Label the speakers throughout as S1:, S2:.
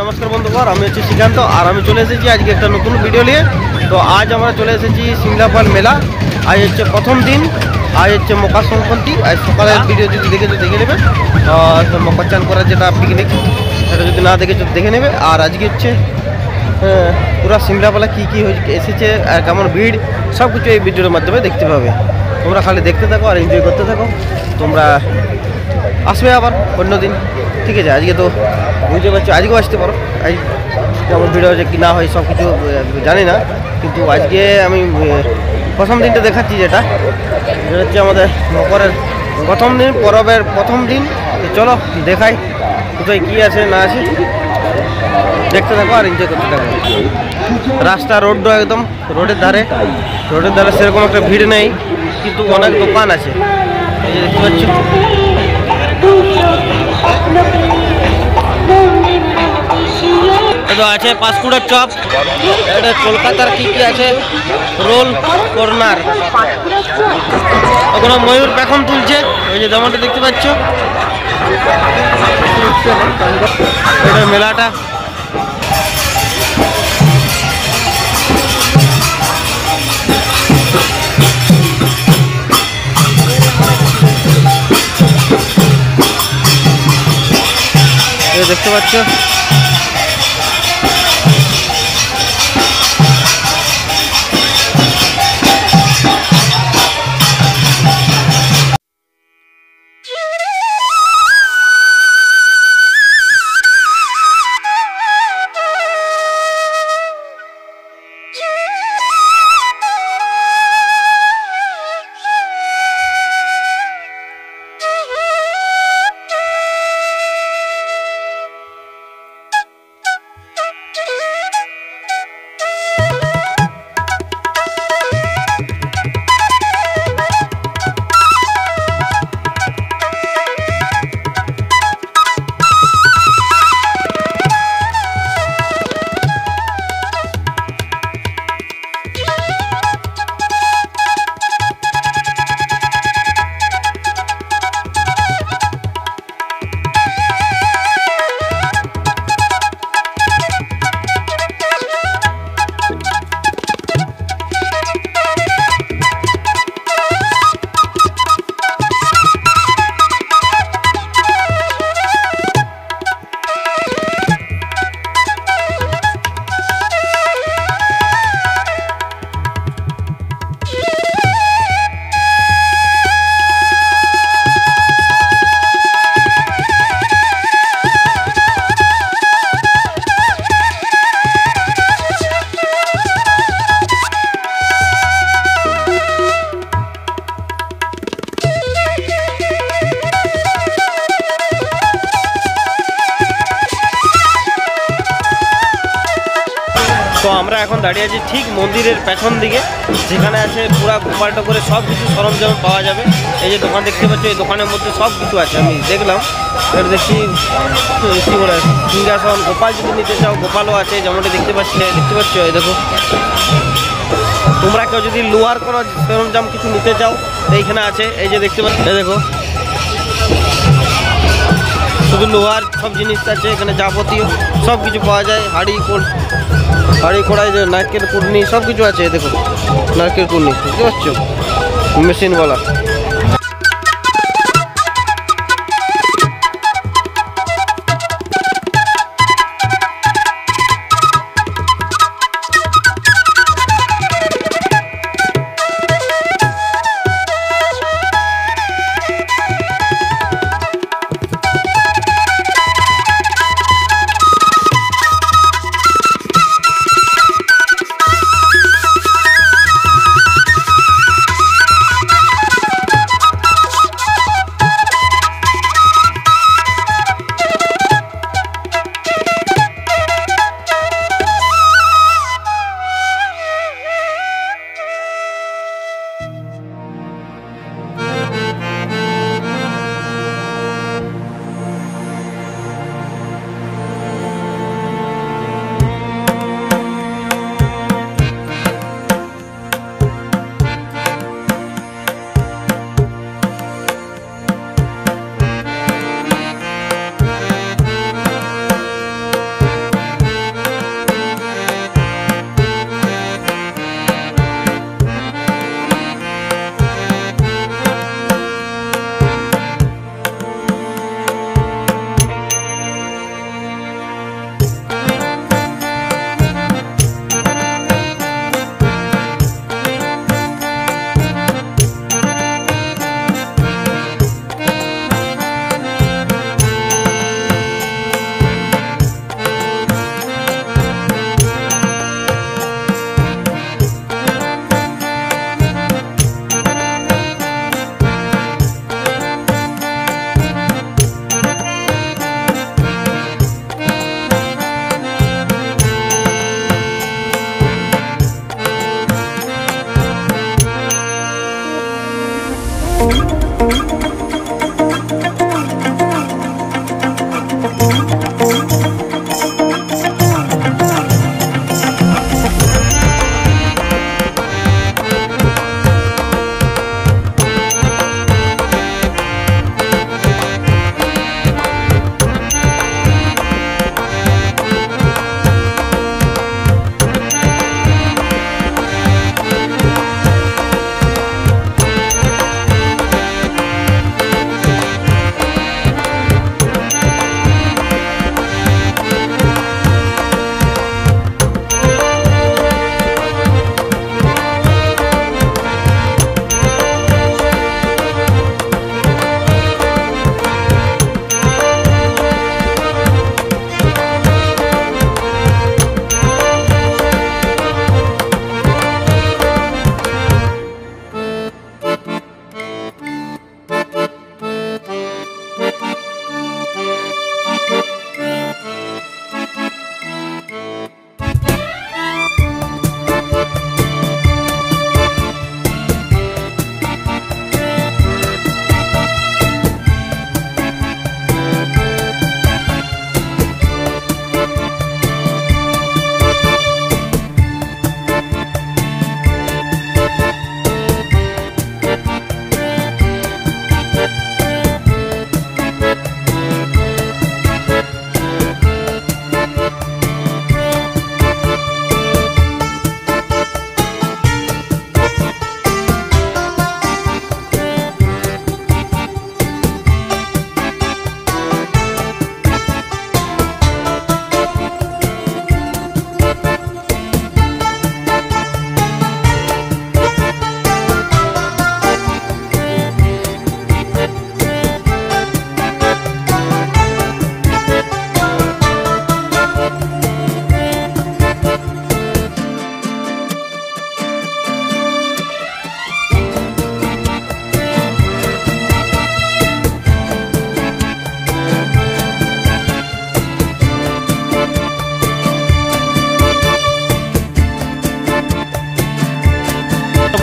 S1: नमस्कार बंधुगण আমি হচ্ছি শ্রীকান্ত আর আমি চলে এসেছি আজকে একটা নতুন ভিডিও নিয়ে। তো আজ আমরা চলে এসেছি সিমলাপাল মেলা। আজ হচ্ছে প্রথম দিন, আজ হচ্ছে মকর সংক্রান্তি। আজ সকালের ভিডিও যদি দেখেছো দেখে নেবে, মকর চান করার যেটা পিকনিক সেটা যদি না দেখেছো দেখে নেবে। আর আজকে হচ্ছে পুরো সিমলাপালে কী কী এসেছে আর কেমন ভিড় সব কিছু এই ভিডিওর মাধ্যমে দেখতে পাবে। তোমরা খালি দেখতে থাকো আর এনজয় করতে থাকো। তোমরা আসবে আবার অন্য দিন, ঠিক আছে? আজকে তো বুঝতে পারছো, আজকেও আসতে পারো। আজ কেমন ভিড় হয়েছে কি না হয় সব কিছু জানি না, কিন্তু আজকে আমি প্রথম দিনটা দেখাচ্ছি, যেটা হচ্ছে আমাদের মকরের প্রথম দিন, পরবের প্রথম দিন। চলো দেখাই কোথায় কী আছে না আছে, দেখতে থাকো আর এনজয় করতে থাকো। রাস্তা রোডটা একদম রোডের ধারে সেরকম একটা ভিড় নেই, কিন্তু অনেক দোকান আছে। এই যে দেখতে পাচ্ছ, তো আছে পাঁশকুড়ার চপ, এটা কলকাতার কি কি আছে, রোল কর্নার, ওখানে ময়ূর পেখন তুলছে, ওই যে যেমনটা দেখতে পাচ্ছ। এটা মেলাটা দেখতে পাচ্ছ। তো আমরা এখন দাঁড়িয়ে আছি ঠিক মন্দিরের পেছন দিকে, যেখানে আছে পুরা গোপালটা করে সব কিছু সরঞ্জাম পাওয়া যাবে। এই যে দোকান দেখতে পাচ্ছ, এই দোকানের মধ্যে সব কিছু আছে। আমি দেখলাম, এর দেখছি কী বলে সিংহাসন, গোপাল যদি নিতে চাও গোপালও আছে, যেমনটা দেখতে পাচ্ছ। এই দেখো, তোমরা কেউ যদি লোহার কোনো সরঞ্জাম কিছু নিতে চাও এইখানে আছে। এই যে দেখতে পাচ্ছ, এই দেখো, শুধু লোহার সব জিনিস আছে এখানে, যাবতীয় সব কিছু পাওয়া যায়। হাঁড়ি কড়াই, নারকেল কুড়নি সব কিছু আছে। দেখো নারকেল কুড়নি বুঝতে পারছো, মেশিনওয়ালা।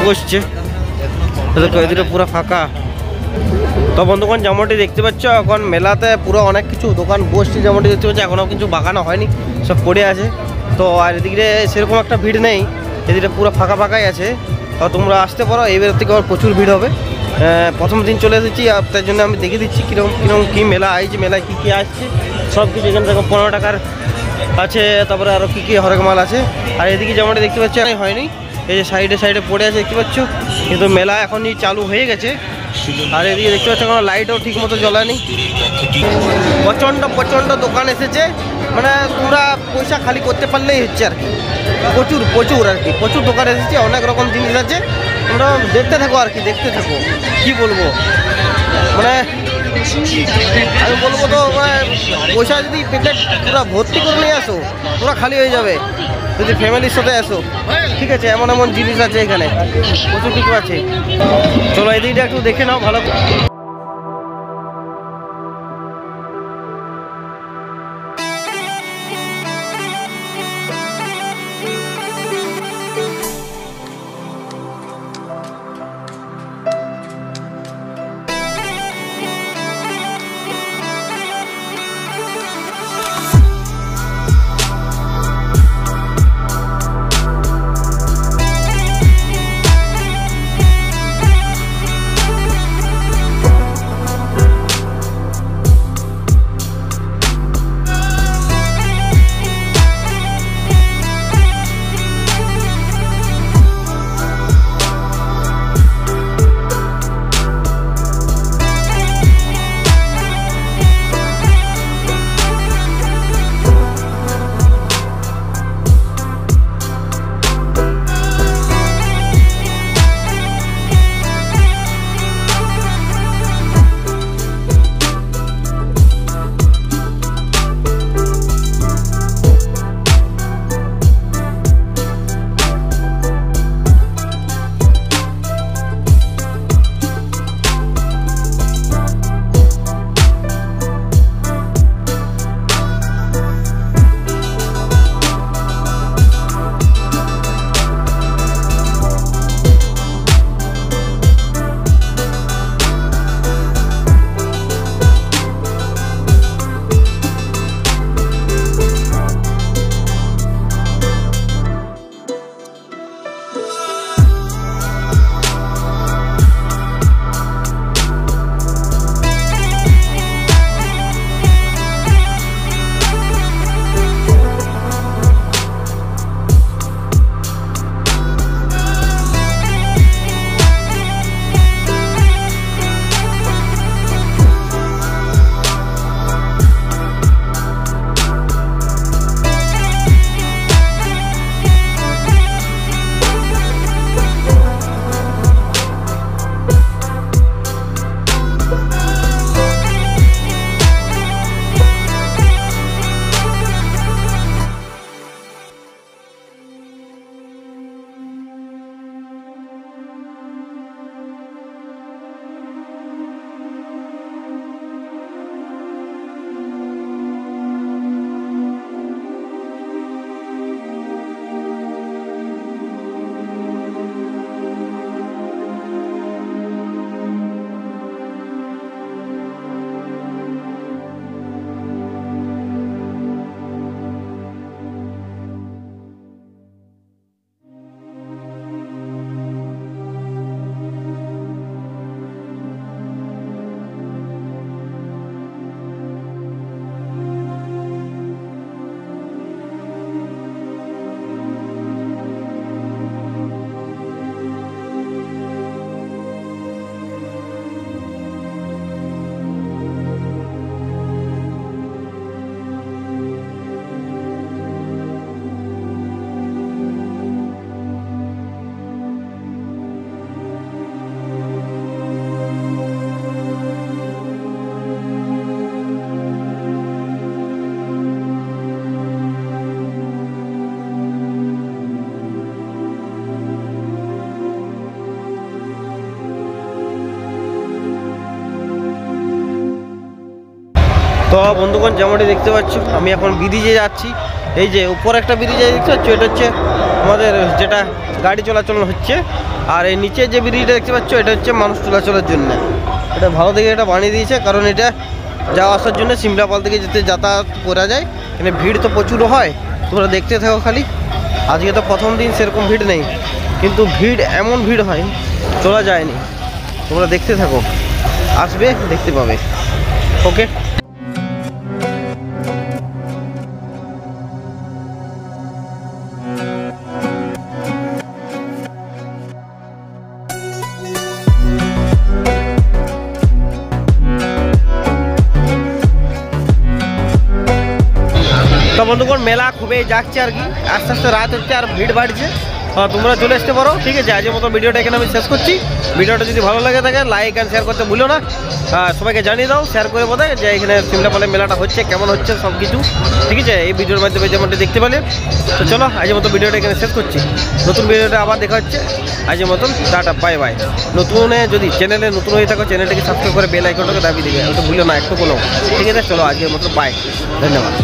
S1: বসছে, এদিকে পুরো ফাঁকা। তো বন্ধুগণ যেমনটি দেখতে পাচ্ছ এখন মেলাতে পুরো অনেক কিছু দোকান বসছে, যেমনটি দেখতে পাচ্ছ এখনও কিছু বাগানো হয়নি, সব পড়ে আছে। তো আর এদিকে সেরকম একটা ভিড় নেই, এদিকে পুরো ফাঁকা ফাঁকাই আছে। তো তোমরা আসতে পারো, এইবার থেকে আবার প্রচুর ভিড় হবে। প্রথম দিন চলে এসেছি, আর তার জন্য আমি দেখে দিচ্ছি কীরকম কী মেলা আসছে, মেলায় কী কী আসছে সব কিছু। এখানে দেখো 15 টাকার আছে, তারপরে আরও কী কী হরেক মাল আছে। আর এদিকে যেমনটি দেখতে পাচ্ছ হয়নি, এই যে সাইডে সাইডে পড়ে আছে দেখতে পাচ্ছ, কিন্তু মেলা এখনই চালু হয়ে গেছে। আর এদিকে দেখতে পাচ্ছ কোনো লাইটও ঠিক মতো জ্বলায়নি। প্রচণ্ড প্রচণ্ড দোকান এসেছে, মানে তোমরা পয়সা খালি করতে পারলেই হচ্ছে আর কি। প্রচুর প্রচুর আর কি, প্রচুর দোকান এসেছে, অনেক রকম জিনিস আছে। তোমরা দেখতে থাকো আর কি, দেখতে থাকো। কি বলবো, মানে আমি বলবো তো পয়সা যদি প্যাকেট পুরো ভর্তি করে নিয়ে আসো, পুরো খালি হয়ে যাবে যদি ফ্যামিলির সাথে আসো। ঠিক আছে, এমন এমন জিনিস আছে এখানে, প্রচুর কিছু আছে। চলো এদিকটা একটু দেখে নাও ভালো। তো বন্ধুগণ যেমনটি দেখতে পাচ্ছ আমি এখন ব্রিজে যাচ্ছি। এই যে উপরে একটা ব্রিজ দেখতে পাচ্ছ, এটা হচ্ছে আমাদের যেটা গাড়ি চলাচল হচ্ছে। আর এই নিচে যে ব্রিজটা দেখতে পাচ্ছ এটা হচ্ছে মানুষ চলাচলের জন্য। এটা ভালো দেখে এটা বানিয়ে দিয়েছে, কারণ এটা যাওয়া আসার জন্য সিমলাপাল থেকে যেতে যাতায়াত করা যায়। এখানে ভিড় তো প্রচুর হয়, তোমরা দেখতে থাকো খালি। আজকে তো প্রথম দিন, সেরকম ভিড় নেই, কিন্তু ভিড় এমন ভিড় হয় চলা যায়নি। তোমরা দেখতে থাকো, আসবে দেখতে পাবে। ওকে, তো বন্ধুগণ মেলা খুবই যাচ্ছে আর কি, আস্তে আস্তে রাত হচ্ছে আর ভিড় বাড়ছে। তোমরা চলে আসতে পারো, ঠিক আছে। আজকের মতো ভিডিওটা এখানে আমি শেষ করছি। ভিডিওটা যদি ভালো লাগে থাকে লাইক অ্যান্ড শেয়ার করতে ভুলো না। সবাইকে জানিয়ে দাও, শেয়ার করে বোধ যে এখানে সিমলাপালে মেলাটা হচ্ছে, কেমন হচ্ছে সব কিছু, ঠিক আছে, এই ভিডিওর মাধ্যমে যেমনটা দেখতে পেলে। তো চলো আজকের মতো ভিডিওটা এখানে শেষ করছি। নতুন ভিডিওটা আবার দেখা হচ্ছে। আজকের মতন টাটা, বাই বাই। যদি চ্যানেলে নতুন হয়ে থাকো, চ্যানেলটাকে সাবস্ক্রাইব করে বেল আইকনটাকে দাবি দিবে, ওটা ভুলো না একটু কোনো, ঠিক আছে। চলো আজকের মতো বাই, ধন্যবাদ।